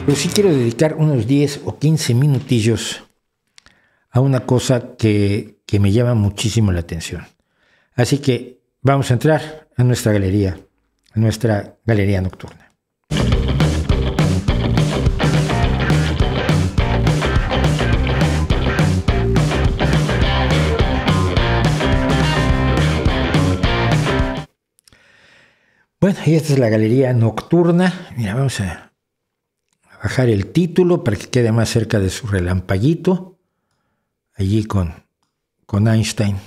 Pero sí quiero dedicar unos 10 o 15 minutillos a una cosa que me llama muchísimo la atención. Así que vamos a entrar a nuestra galería nocturna. Bueno, y esta es la galería nocturna. Mira, vamos a bajar el título para que quede más cerca de su relampaguito. Allí con Einstein.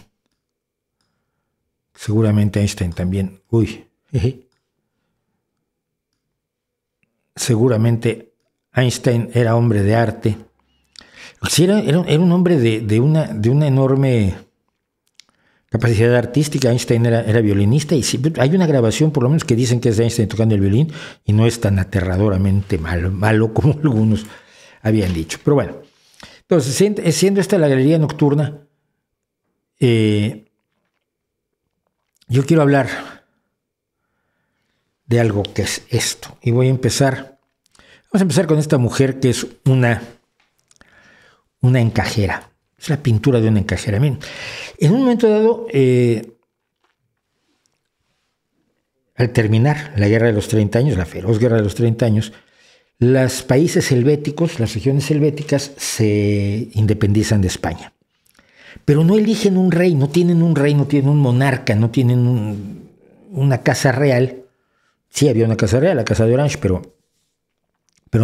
Seguramente Einstein también. Seguramente Einstein era hombre de arte. Sí, era un hombre de una enorme capacidad artística. Einstein era violinista y sí, hay una grabación por lo menos que dicen que es de Einstein tocando el violín y no es tan aterradoramente malo como algunos habían dicho. Pero bueno, entonces siendo esta la galería nocturna, yo quiero hablar de algo que es esto y vamos a empezar con esta mujer que es una encajera. Es la pintura de una encajera. Miren, en un momento dado, al terminar la Guerra de los 30 años, la feroz Guerra de los 30 años, los países helvéticos, las regiones helvéticas, se independizan de España. Pero no eligen un rey, no tienen un monarca, no tienen una casa real. Sí había una casa real, la casa de Orange, pero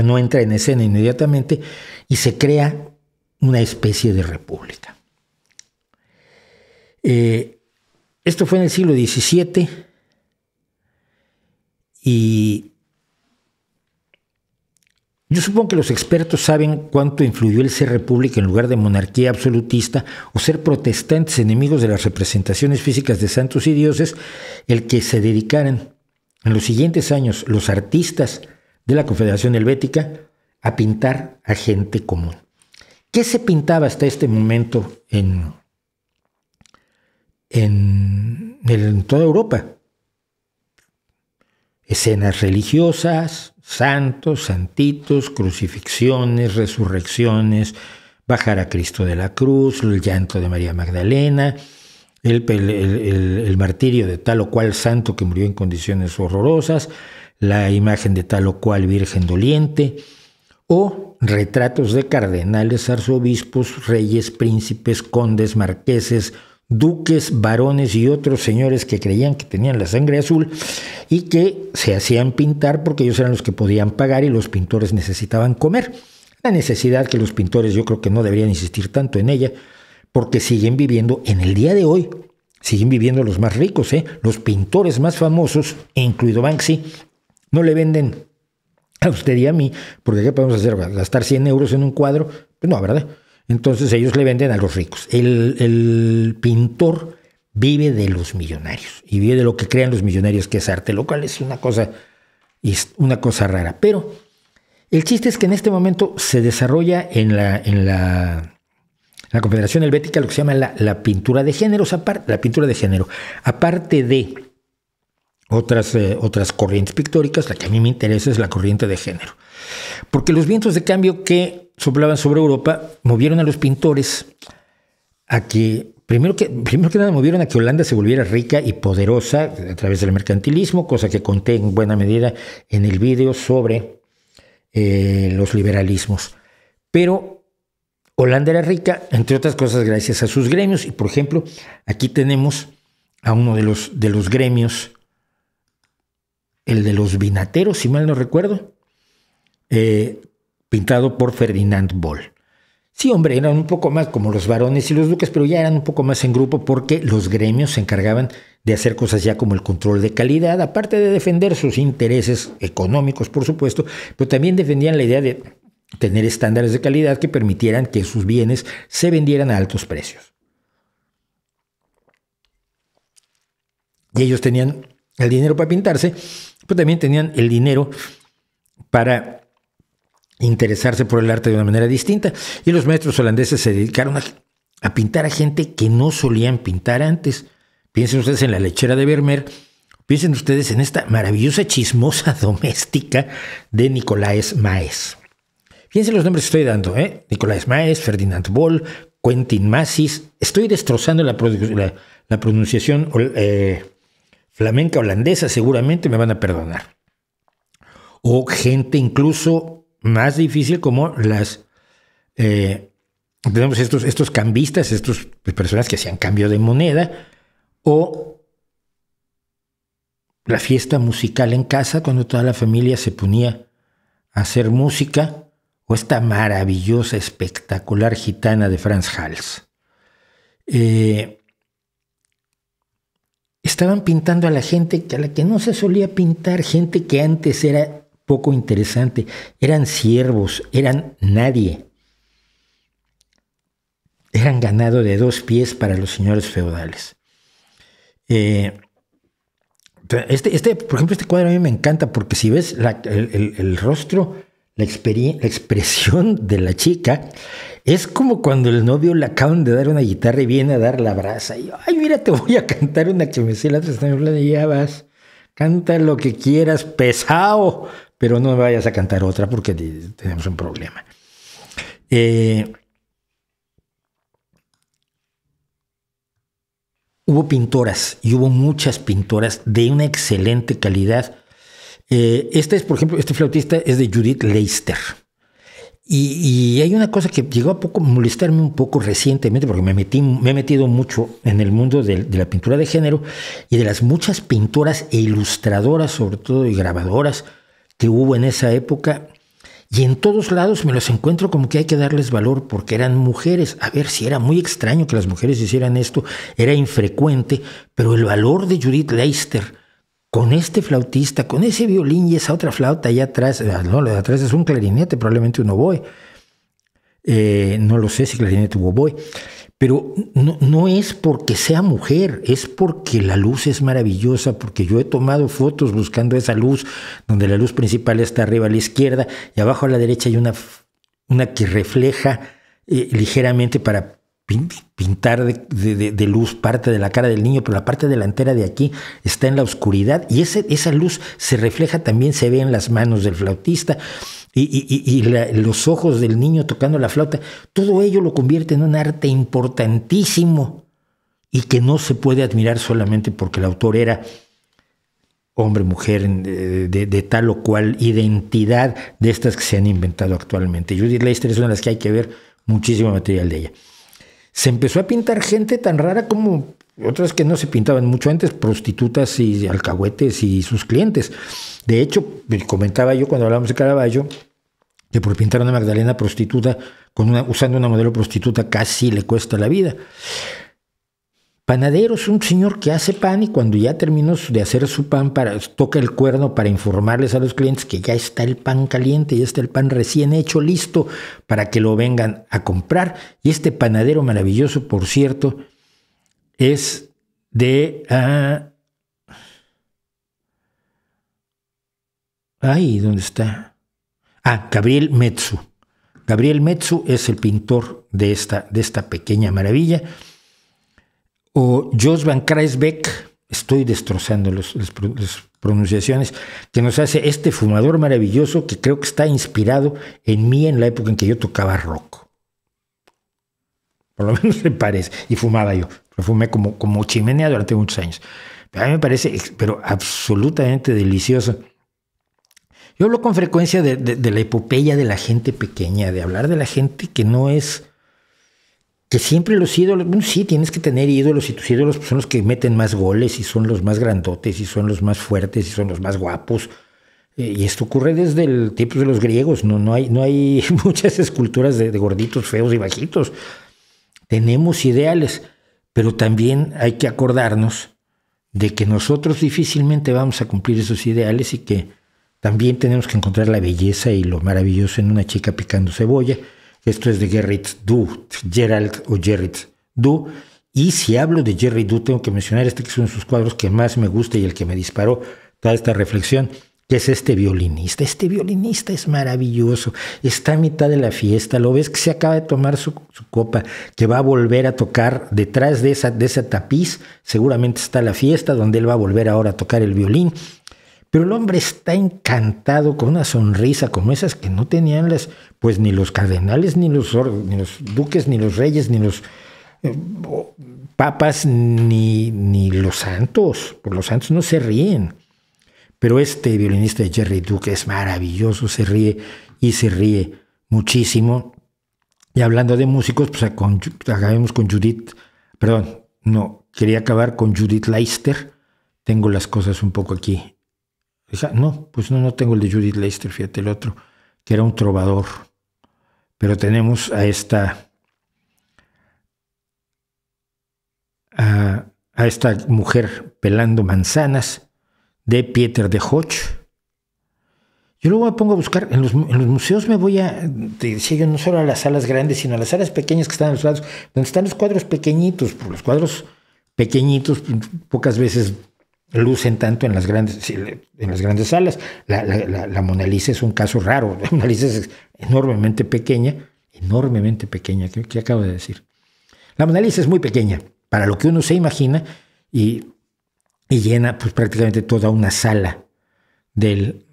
no entra en escena inmediatamente y se crea una especie de república. Esto fue en el siglo XVII y yo supongo que los expertos saben cuánto influyó el ser república en lugar de monarquía absolutista o ser protestantes enemigos de las representaciones físicas de santos y dioses, el que se dedicaran en los siguientes años los artistas de la Confederación Helvética a pintar a gente común. ¿Qué se pintaba hasta este momento en toda Europa? Escenas religiosas, santos, santitos, crucifixiones, resurrecciones, bajar a Cristo de la cruz, el llanto de María Magdalena, el martirio de tal o cual santo que murió en condiciones horrorosas, la imagen de tal o cual virgen doliente, o retratos de cardenales, arzobispos, reyes, príncipes, condes, marqueses, duques, varones y otros señores que creían que tenían la sangre azul y que se hacían pintar porque ellos eran los que podían pagar y los pintores necesitaban comer. La necesidad que los pintores yo creo que no deberían insistir tanto en ella porque siguen viviendo en el día de hoy, siguen viviendo los más ricos, los pintores más famosos, incluido Banksy, no le venden a usted y a mí, porque ¿qué podemos hacer? ¿Gastar 100 euros en un cuadro? Pues no, ¿verdad? Entonces ellos le venden a los ricos. El pintor vive de los millonarios y vive de lo que crean los millonarios que es arte, lo cual es una cosa rara. Pero el chiste es que en este momento se desarrolla en la Confederación Helvética lo que se llama la pintura de géneros, aparte de otras corrientes pictóricas. La que a mí me interesa es la corriente de género, porque los vientos de cambio que soplaban sobre Europa movieron a los pintores a que, primero que nada, movieron a que Holanda se volviera rica y poderosa a través del mercantilismo, cosa que conté en buena medida en el video sobre los liberalismos. Pero Holanda era rica, entre otras cosas, gracias a sus gremios, y por ejemplo, aquí tenemos a uno de los gremios, el de los vinateros, si mal no recuerdo, pintado por Ferdinand Boll. Sí, hombre, eran un poco más como los varones y los duques, pero ya eran un poco más en grupo porque los gremios se encargaban de hacer cosas ya como el control de calidad, aparte de defender sus intereses económicos, por supuesto, pero también defendían la idea de tener estándares de calidad que permitieran que sus bienes se vendieran a altos precios. Y ellos tenían el dinero para pintarse, pero también tenían el dinero para interesarse por el arte de una manera distinta. Y los maestros holandeses se dedicaron a pintar a gente que no solían pintar antes. Piensen ustedes en la lechera de Vermeer, piensen ustedes en esta maravillosa chismosa doméstica de Nicolaes Maes. Fíjense los nombres que estoy dando, ¿eh? Nicolás Maes, Ferdinand Boll, Quentin Massys. Estoy destrozando la pronunciación flamenca holandesa, seguramente me van a perdonar. O gente incluso más difícil como tenemos estos cambistas, estos personas que hacían cambio de moneda, o la fiesta musical en casa cuando toda la familia se ponía a hacer música, o esta maravillosa, espectacular gitana de Frans Hals. Estaban pintando a la gente a la que no se solía pintar, gente que antes era poco interesante, eran siervos, eran nadie. Eran ganado de 2 pies para los señores feudales. Por ejemplo, este cuadro a mí me encanta porque si ves el rostro, la expresión de la chica, es como cuando el novio le acaban de dar una guitarra y viene a dar la brasa. Y, ay, mira, te voy a cantar una que me sé, la otra está hablando y ya vas. Canta lo que quieras, pesado, pero no me vayas a cantar otra porque tenemos un problema. Hubo pintoras, y hubo muchas pintoras de una excelente calidad. Por ejemplo, este flautista es de Judith Leister. Y hay una cosa que llegó a molestarme un poco recientemente, porque me he metido mucho en el mundo de la pintura de género y de las muchas pintoras e ilustradoras, sobre todo, y grabadoras que hubo en esa época. Y en todos lados me los encuentro como que hay que darles valor porque eran mujeres. A ver, si era muy extraño que las mujeres hicieran esto, era infrecuente, pero el valor de Judith Leister con este flautista, con ese violín y esa otra flauta allá atrás, no, atrás es un clarinete, probablemente un oboe. No lo sé si clarinete u oboe, pero no es porque sea mujer, es porque la luz es maravillosa, porque yo he tomado fotos buscando esa luz, donde la luz principal está arriba a la izquierda y abajo a la derecha hay una que refleja ligeramente para pintar de luz parte de la cara del niño, pero la parte delantera de aquí está en la oscuridad y esa luz se refleja también, se ve en las manos del flautista y los ojos del niño tocando la flauta. Todo ello lo convierte en un arte importantísimo y que no se puede admirar solamente porque el autor era hombre, mujer, de tal o cual identidad de estas que se han inventado actualmente. Judith Leister es una de las que hay que ver muchísimo material de ella. Se empezó a pintar gente tan rara como otras que no se pintaban mucho antes, prostitutas y alcahuetes y sus clientes. De hecho, comentaba yo cuando hablábamos de Caravaggio, que por pintar una Magdalena prostituta, usando una modelo prostituta, casi le cuesta la vida. Panadero es un señor que hace pan y cuando ya terminó de hacer su pan, toca el cuerno para informarles a los clientes que ya está el pan caliente, ya está el pan recién hecho, listo para que lo vengan a comprar. Y este panadero maravilloso, por cierto, es de... ¿dónde está? Gabriel Metsu. Gabriel Metsu es el pintor de esta pequeña maravilla. O Jos van Kruisbeek, estoy destrozando las pronunciaciones, que nos hace este fumador maravilloso que creo que está inspirado en mí en la época en que yo tocaba rock. Por lo menos me parece. Y fumaba yo. Pero fumé como chimenea durante muchos años. Pero a mí me parece absolutamente delicioso. Yo hablo con frecuencia de la epopeya de la gente pequeña, de hablar de la gente que no es... Que siempre los ídolos, bueno, sí, tienes que tener ídolos y tus ídolos son los que meten más goles y son los más grandotes y son los más fuertes y son los más guapos. Y esto ocurre desde el tiempo de los griegos, no hay muchas esculturas de gorditos, feos y bajitos. Tenemos ideales, pero también hay que acordarnos de que nosotros difícilmente vamos a cumplir esos ideales y que también tenemos que encontrar la belleza y lo maravilloso en una chica picando cebolla. Esto es de Gerrit Dou. Y si hablo de Gerrit Dou, tengo que mencionar que es uno de sus cuadros que más me gusta y el que me disparó toda esta reflexión, que es este violinista. Este violinista es maravilloso. Está a mitad de la fiesta. Lo ves que se acaba de tomar su copa, que va a volver a tocar detrás de ese tapiz. Seguramente está la fiesta donde él va a volver ahora a tocar el violín. Pero el hombre está encantado con una sonrisa como esas que no tenían pues ni los cardenales, ni los duques, ni los reyes, ni los papas, ni los santos. Por los santos no se ríen. Pero este violinista de Jerry Duke es maravilloso, se ríe y se ríe muchísimo. Y hablando de músicos, pues acabemos con quería acabar con Judith Leister. Tengo las cosas un poco aquí. No tengo el de Judith Leister, fíjate, el otro, que era un trovador. Pero tenemos a esta mujer pelando manzanas, de Pieter de Hoch. Yo luego me pongo a buscar, en los museos me voy te decía yo, no solo a las salas grandes, sino a las salas pequeñas que están a los lados, donde están los cuadros pequeñitos. Por los cuadros pequeñitos pocas veces lucen tanto en las grandes salas. La Mona Lisa es un caso raro. La Mona Lisa es enormemente pequeña. ¿Qué acabo de decir? La Mona Lisa es muy pequeña, para lo que uno se imagina, y llena pues prácticamente toda una sala del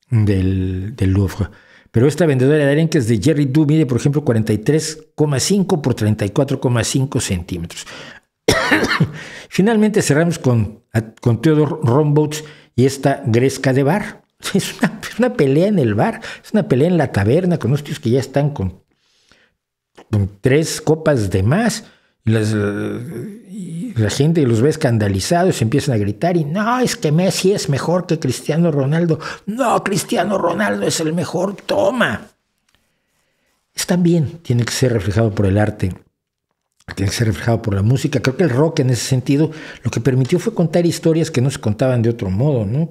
Louvre. Pero esta vendedora de arenques de Jerry Du mide, por ejemplo, 43,5 por 34,5 centímetros. Finalmente cerramos con Theodor Rombouts y esta Gresca de bar. Es una pelea en el bar, es una pelea en la taberna con unos tíos que ya están con 3 copas de más. Y la gente los ve escandalizados, empiezan a gritar y no, es que Messi es mejor que Cristiano Ronaldo. No, Cristiano Ronaldo es el mejor, toma. También tiene que ser reflejado por el arte, tiene que ser reflejado por la música. Creo que el rock en ese sentido lo que permitió fue contar historias que no se contaban de otro modo, ¿no?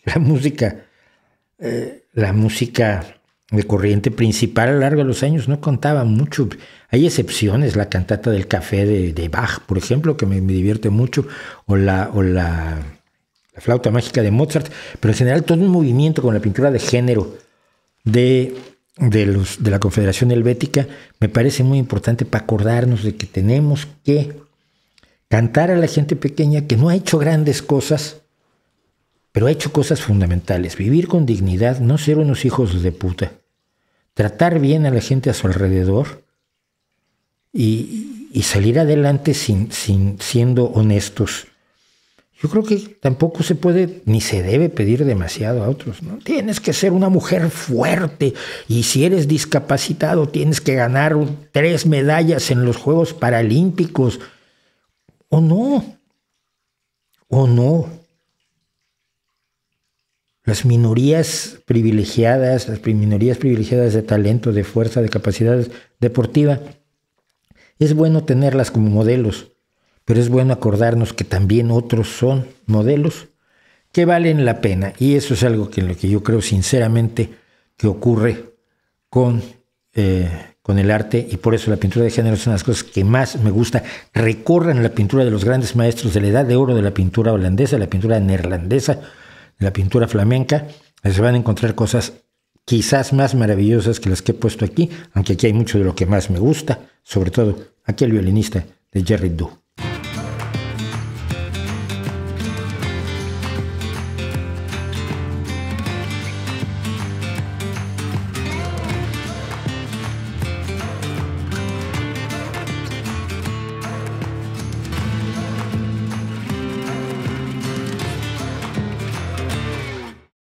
La música de corriente principal a lo largo de los años no contaba mucho. Hay excepciones, la cantata del café de Bach, por ejemplo, que me divierte mucho, o la flauta mágica de Mozart, pero en general todo un movimiento con la pintura de género de la Confederación Helvética me parece muy importante para acordarnos de que tenemos que cantar a la gente pequeña que no ha hecho grandes cosas, pero ha hecho cosas fundamentales. Vivir con dignidad, no ser unos hijos de puta. Tratar bien a la gente a su alrededor y salir adelante siendo honestos. Yo creo que tampoco se puede ni se debe pedir demasiado a otros, ¿no? Tienes que ser una mujer fuerte y si eres discapacitado tienes que ganar 3 medallas en los Juegos Paralímpicos. ¿O no? Las minorías privilegiadas de talento, de fuerza, de capacidad deportiva, es bueno tenerlas como modelos, pero es bueno acordarnos que también otros son modelos que valen la pena. Y eso es algo en lo que yo creo sinceramente que ocurre con el arte, y por eso la pintura de género es una de las cosas que más me gusta. Recorran la pintura de los grandes maestros de la Edad de Oro, de la pintura holandesa, de la pintura neerlandesa, de la pintura flamenca. Se van a encontrar cosas quizás más maravillosas que las que he puesto aquí, aunque aquí hay mucho de lo que más me gusta, sobre todo aquel violinista de Jerry Du.